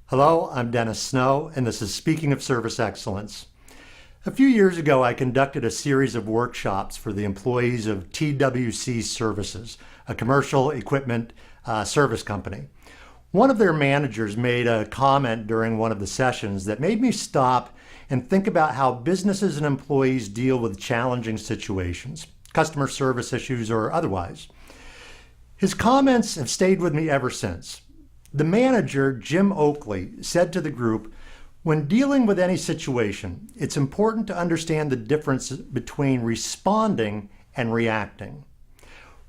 Hello, I'm Dennis Snow, and this is Speaking of Service Excellence. A few years ago, I conducted a series of workshops for the employees of TWC Services, a commercial equipment service company. One of their managers made a comment during one of the sessions that made me stop and think about how businesses and employees deal with challenging situations, customer service issues or otherwise. His comments have stayed with me ever since. The manager, Jim Oakley, said to the group, "When dealing with any situation, it's important to understand the difference between responding and reacting.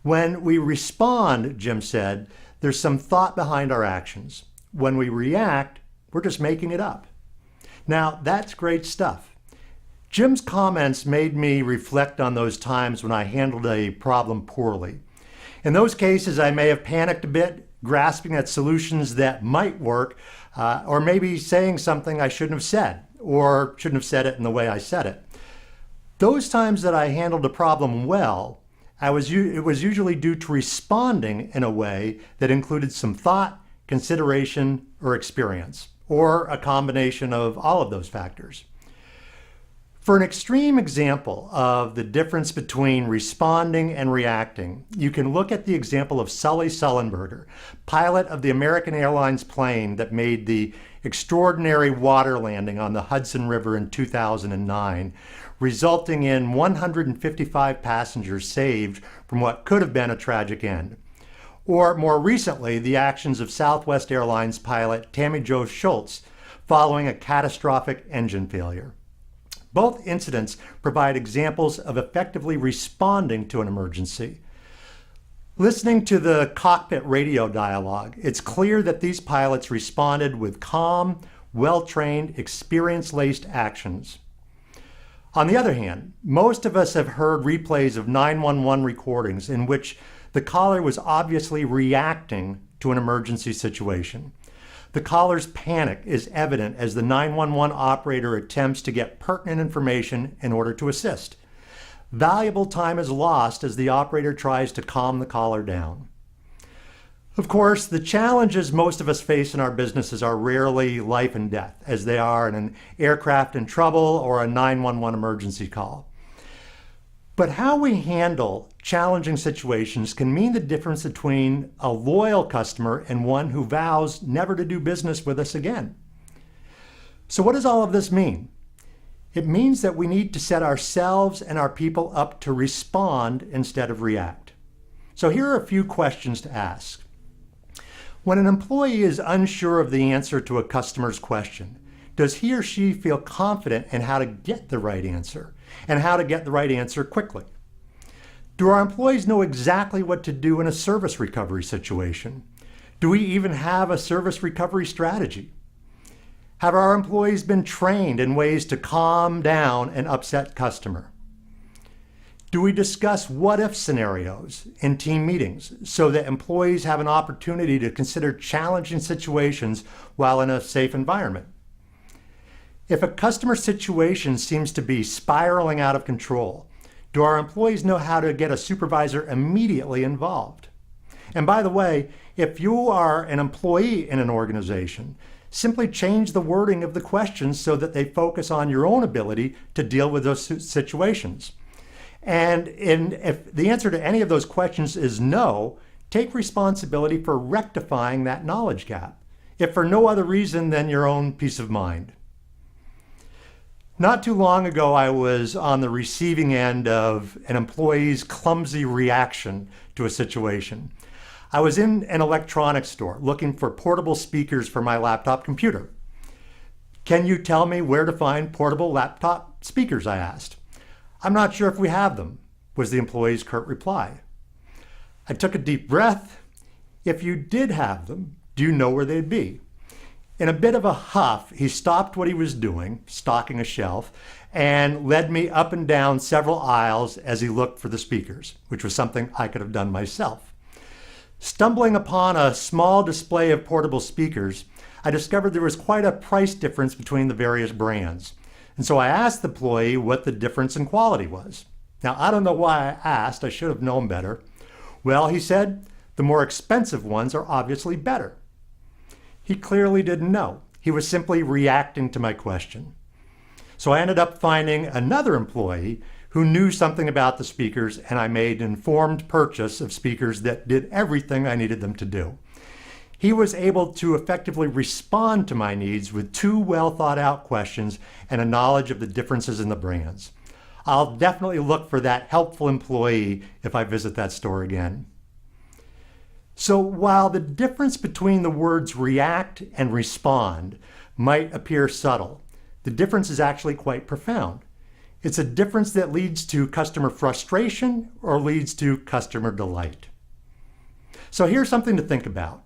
When we respond," Jim said, "there's some thought behind our actions. When we react, we're just making it up." Now, that's great stuff. Jim's comments made me reflect on those times when I handled a problem poorly. In those cases, I may have panicked a bit, grasping at solutions that might work, or maybe saying something I shouldn't have said, or shouldn't have said it in the way I said it. Those times that I handled a problem well, it was usually due to responding in a way that included some thought, consideration, or experience, or a combination of all of those factors. For an extreme example of the difference between responding and reacting, you can look at the example of Sully Sullenberger, pilot of the American Airlines plane that made the extraordinary water landing on the Hudson River in 2009, resulting in 155 passengers saved from what could have been a tragic end. Or more recently, the actions of Southwest Airlines pilot Tammy Jo Schultz following a catastrophic engine failure. Both incidents provide examples of effectively responding to an emergency. Listening to the cockpit radio dialogue, it's clear that these pilots responded with calm, well-trained, experience-laced actions. On the other hand, most of us have heard replays of 911 recordings in which the caller was obviously reacting to an emergency situation. The caller's panic is evident as the 911 operator attempts to get pertinent information in order to assist. Valuable time is lost as the operator tries to calm the caller down. Of course, the challenges most of us face in our businesses are rarely life and death, as they are in an aircraft in trouble or a 911 emergency call. But how we handle challenging situations can mean the difference between a loyal customer and one who vows never to do business with us again. So what does all of this mean? It means that we need to set ourselves and our people up to respond instead of react. So here are a few questions to ask. When an employee is unsure of the answer to a customer's question, does he or she feel confident in how to get the right answer and how to get the right answer quickly? Do our employees know exactly what to do in a service recovery situation? Do we even have a service recovery strategy? Have our employees been trained in ways to calm down an upset customer? Do we discuss what-if scenarios in team meetings so that employees have an opportunity to consider challenging situations while in a safe environment? If a customer situation seems to be spiraling out of control, do our employees know how to get a supervisor immediately involved? And by the way, if you are an employee in an organization, simply change the wording of the questions so that they focus on your own ability to deal with those situations. And if the answer to any of those questions is no, take responsibility for rectifying that knowledge gap, if for no other reason than your own peace of mind. Not too long ago, I was on the receiving end of an employee's clumsy reaction to a situation. I was in an electronics store looking for portable speakers for my laptop computer. "Can you tell me where to find portable laptop speakers?" I asked. "I'm not sure if we have them," was the employee's curt reply. I took a deep breath. "If you did have them, do you know where they'd be?" In a bit of a huff, he stopped what he was doing, stocking a shelf, and led me up and down several aisles as he looked for the speakers, which was something I could have done myself. Stumbling upon a small display of portable speakers, I discovered there was quite a price difference between the various brands. And so I asked the employee what the difference in quality was. Now, I don't know why I asked. I should have known better. Well, he said, the more expensive ones are obviously better. He clearly didn't know. He was simply reacting to my question. So I ended up finding another employee who knew something about the speakers, and I made an informed purchase of speakers that did everything I needed them to do. He was able to effectively respond to my needs with 2 well thought out questions and a knowledge of the differences in the brands. I'll definitely look for that helpful employee if I visit that store again. So while the difference between the words react and respond might appear subtle, the difference is actually quite profound. It's a difference that leads to customer frustration or leads to customer delight. So here's something to think about.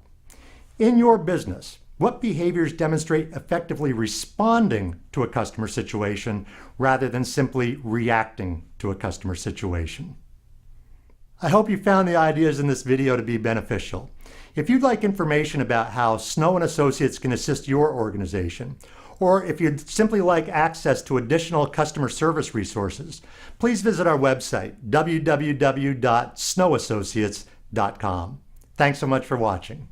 In your business, what behaviors demonstrate effectively responding to a customer situation rather than simply reacting to a customer situation? I hope you found the ideas in this video to be beneficial. If you'd like information about how Snow & Associates can assist your organization, or if you'd simply like access to additional customer service resources, please visit our website, www.snowassociates.com. Thanks so much for watching.